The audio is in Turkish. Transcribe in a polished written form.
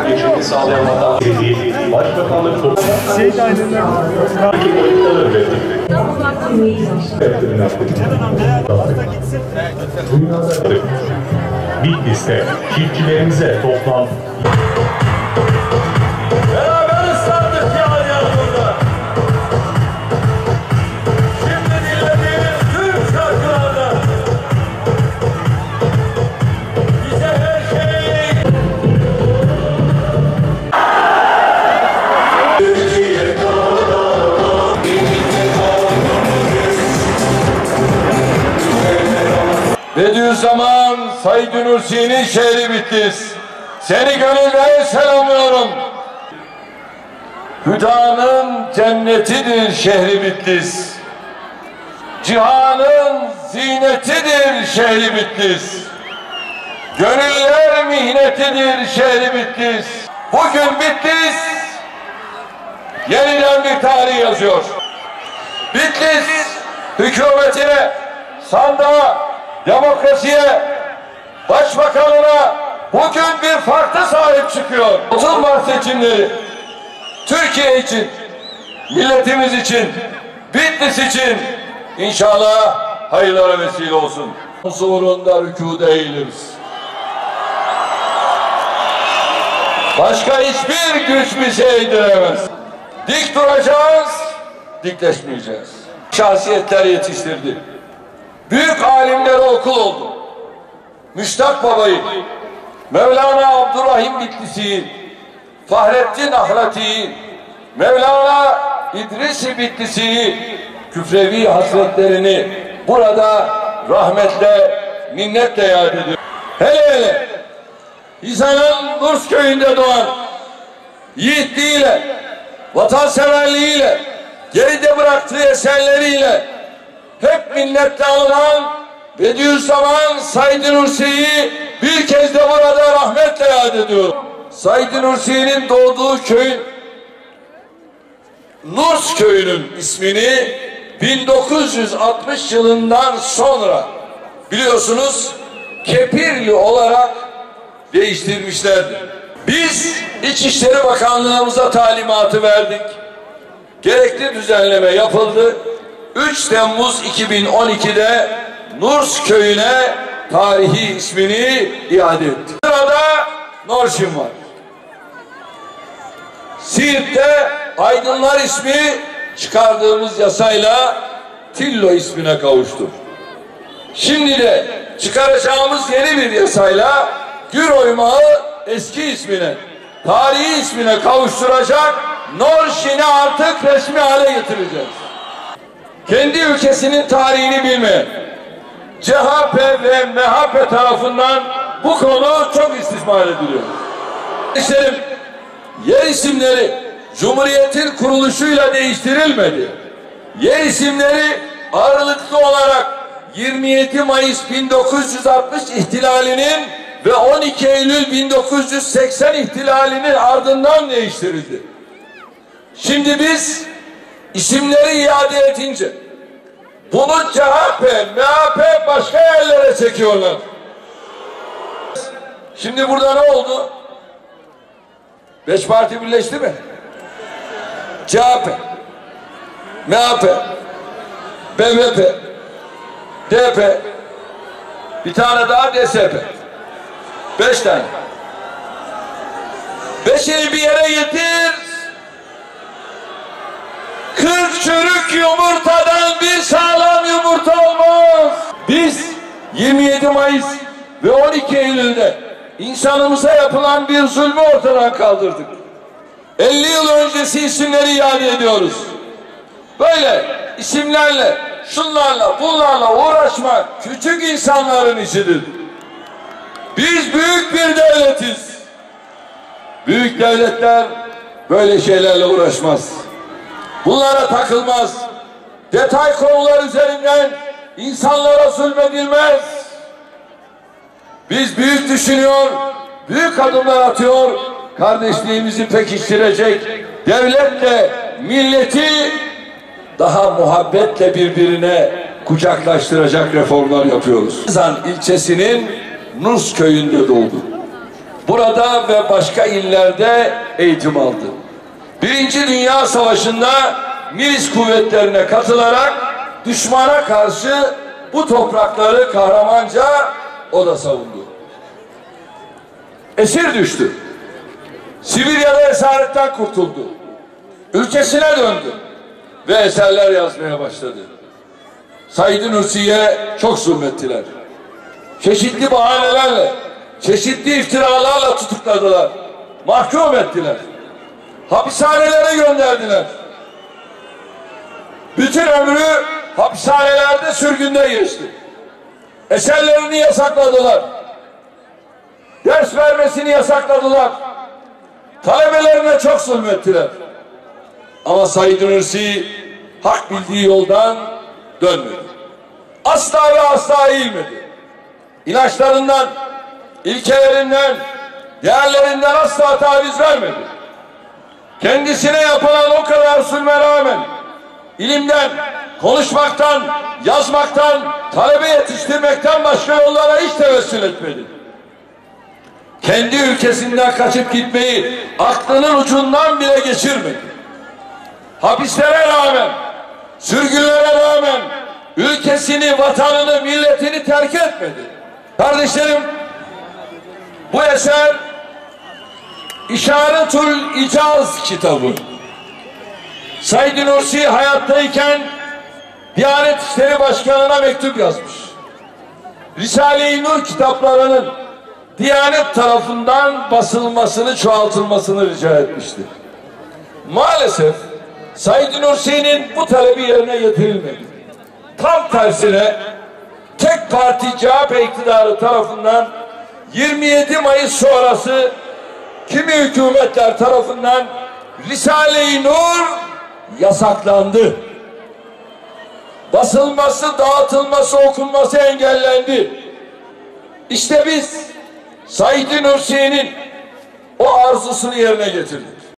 Geçimini sağlayamadan Başbakanlık Bitlis'te çiftçilerimize toplam beraber ıslandık yar yanımda. Şimdi dinlediğiniz tüm şarkılarda bize her şey Bediüzzaman Said Nursi'nin şehri Bitlis. Seni gönülden selamlıyorum. Hüdanın cennetidir şehri Bitlis. Cihanın zinetidir şehri Bitlis. Gönüller mihnetidir şehri Bitlis. Bugün Bitlis yeniden bir tarih yazıyor. Bitlis hükümetine, sandığa, demokrasiye, başbakanına bugün bir farklı sahip çıkıyor. 30 Mart seçimleri Türkiye için, milletimiz için, Bitlis için inşallah hayırlara vesile olsun. Uğrunda rükû eğiliriz. Başka hiçbir güç bizi eğdiremez. Dik duracağız, dikleşmeyeceğiz. Şahsiyetler yetiştirdi. Büyük alimlere okul oldu. Müştak Baba'yı, Mevlana Abdurrahim Bitlisi'yi, Fahrettin Ahlati'yi, Mevlana İdris-i Bitlisi'yi, küfrevi hasretlerini burada rahmetle, minnetle yad ediyor. Hele hele Hizan'ın Nurs köyünde doğan yiğitliğiyle, vatanseverliğiyle, geride bıraktığı eserleriyle hep minnetle alınan Bediüzzaman Said Nursi'yi bir kez de burada rahmetle yad ediyorum. Said Nursi'nin doğduğu köyün, Nurs köyünün ismini 1960 yılından sonra biliyorsunuz Kepirli olarak değiştirmişlerdi. Biz İçişleri Bakanlığımıza talimatı verdik. Gerekli düzenleme yapıldı. 3 Temmuz 2012'de Nurs köyüne tarihi ismini iade etti. Sırada Norşin var. Siirt'te Aydınlar ismi çıkardığımız yasayla Tillo ismine kavuştu. Şimdi de çıkaracağımız yeni bir yasayla Gür Oymağı eski ismine, tarihi ismine kavuşturacak, Norşin'i artık resmi hale getireceğiz. Kendi ülkesinin tarihini bilmeyen CHP ve MHP tarafından bu konu çok istismar ediliyor. İşte yer isimleri Cumhuriyet'in kuruluşuyla değiştirilmedi. Yer isimleri ağırlıklı olarak 27 Mayıs 1960 ihtilalinin ve 12 Eylül 1980 ihtilalinin ardından değiştirildi. Şimdi biz isimleri iade edince bunu CHP, MHP başka yerlere çekiyorlar. Şimdi burada ne oldu? 5 parti birleşti mi? CHP, MHP, BMP, DP, bir tane daha DSP. 5 tane. 5'i bir yere getir. 40 çürük yumurtadan bir sağlam yumurta olmaz. Biz 27 Mayıs ve 12 Eylül'de insanımıza yapılan bir zulmü ortadan kaldırdık. 50 yıl öncesi isimleri iade ediyoruz. Böyle isimlerle, şunlarla, bunlarla uğraşmak küçük insanların işidir. Biz büyük bir devletiz. Büyük devletler böyle şeylerle uğraşmaz. Bunlara takılmaz. Detay konular üzerinden insanlara zulmedilmez. Biz büyük düşünüyor, büyük adımlar atıyor, kardeşliğimizi pekiştirecek, devletle milleti daha muhabbetle birbirine kucaklaştıracak reformlar yapıyoruz. Hizan ilçesinin Nurs köyünde doğdu. Burada ve başka illerde eğitim aldı. Birinci Dünya Savaşı'nda milis kuvvetlerine katılarak düşmana karşı bu toprakları kahramanca o da savundu. Esir düştü. Sibirya'da esaretten kurtuldu. Ülkesine döndü ve eserler yazmaya başladı. Said Nursi'ye çok zulmettiler. Çeşitli bahanelerle, çeşitli iftiralarla tutukladılar. Mahkum ettiler. Hapishanelere gönderdiler. Bütün ömrü hapishanelerde sürgünde geçti. Eserlerini yasakladılar. Ders vermesini yasakladılar. Talebelerine çok zulmettiler. Ama Said Nursi hak bildiği yoldan dönmedi. Asla ve asla eğilmedi. İnançlarından, ilkelerinden, değerlerinden asla taviz vermedi. Kendisine yapılan o kadar zulme rağmen ilimden, konuşmaktan, yazmaktan, talebe yetiştirmekten başka yollara hiç tevessül etmedi. Kendi ülkesinden kaçıp gitmeyi aklının ucundan bile geçirmedi. Hapislere rağmen, sürgünlere rağmen ülkesini, vatanını, milletini terk etmedi. Kardeşlerim, bu eser İşaretül İcaz kitabı. Said Nursi hayattayken Diyanet İşleri Başkanı'na mektup yazmış. Risale-i Nur kitaplarının Diyanet tarafından basılmasını, çoğaltılmasını rica etmişti. Maalesef Said Nursi'nin bu talebi yerine getirilmedi. Tam tersine tek parti CHP iktidarı tarafından 27 Mayıs sonrası kimi hükümetler tarafından Risale-i Nur yasaklandı. Basılması, dağıtılması, okunması engellendi. İşte biz Said Nursi'nin o arzusunu yerine getirdik.